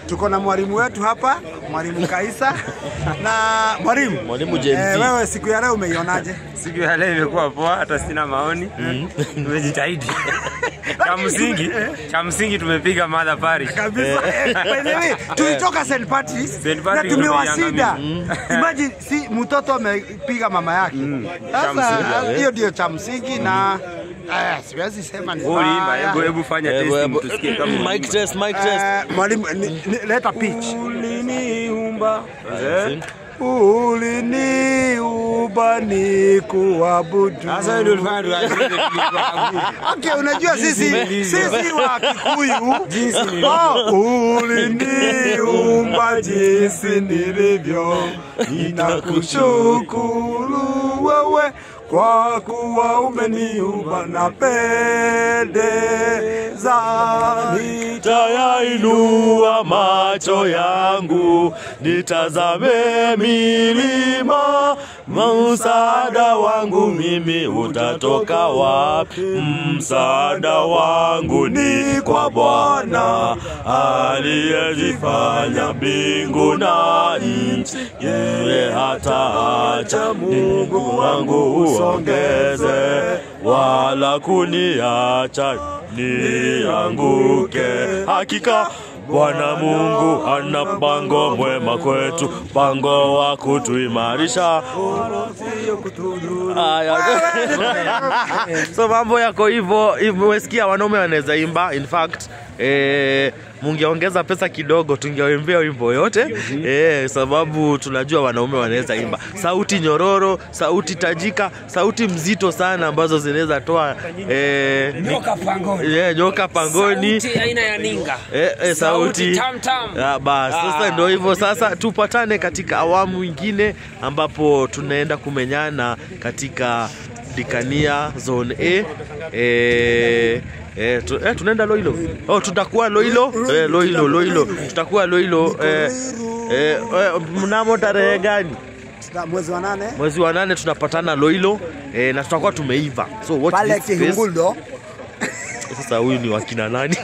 Tuko na mwalimu wetu hapa, mwalimu Kaisa. Na mwalimu Jenzi. Wewe siku ya leo umeionaje? Siku ya leo imekuwa poa, hata sina maoni. Tumejitahidi. Cha msingi tumepiga mother parish. Kabisa. By the way, tulitoka St. Patrick's na tumewashinda. Imagine si mtoto amepiga mama yake. Sasa hiyo ndio cha msingi na siwezi sema ni Uliimba, hebu fanya testing tusikie kama mic test. Mwalimu leta pitch. Uliniumba. Uliniumba ni kuabudu. Sasa ndio ulifanya okay, unajua sisi wa Kikuyu jinsi uliniumba jinsi nilivyo. Ninakushukuru wewe kwa kuwa umeniumba na pendeza. Nitayainua macho yangu nitazame milima, msaada wangu mimi utatoka wapi? Msaada wangu ni kwa Bwana aliyezifanya mbingu na nchi. Yeye hataacha Mungu wangu usongeze, wala kuniacha nianguke. Hakika Bwana Mungu ana mpango mwema kwetu, mpango wa kutuimarisha. So mambo yako hivyo, umesikia wanaume wanaweza imba. In fact, mungeongeza pesa kidogo tungewaimbia wimbo yote. Sababu tunajua wanaume wanaweza imba. Sauti nyororo, sauti tajika, sauti mzito sana ambazo zinaweza toa nyoka pangoni. Nyoka pangoni. Sauti aina ya ninga. Sauti tam tam. Sasa ndio hivyo. Sasa tupatane katika awamu nyingine ambapo tunaenda kumenyana katika Dikania Zone A. Tunaenda Loilo. Tutakuwa Loilo. Tutakuwa Loilo. Mnamo tarehe gani? Mwezi wa 8. Mwezi wa 8 tunapatana Loilo na tutakuwa tumeiva. So watch this space. Sasa huyu ni wakina nani?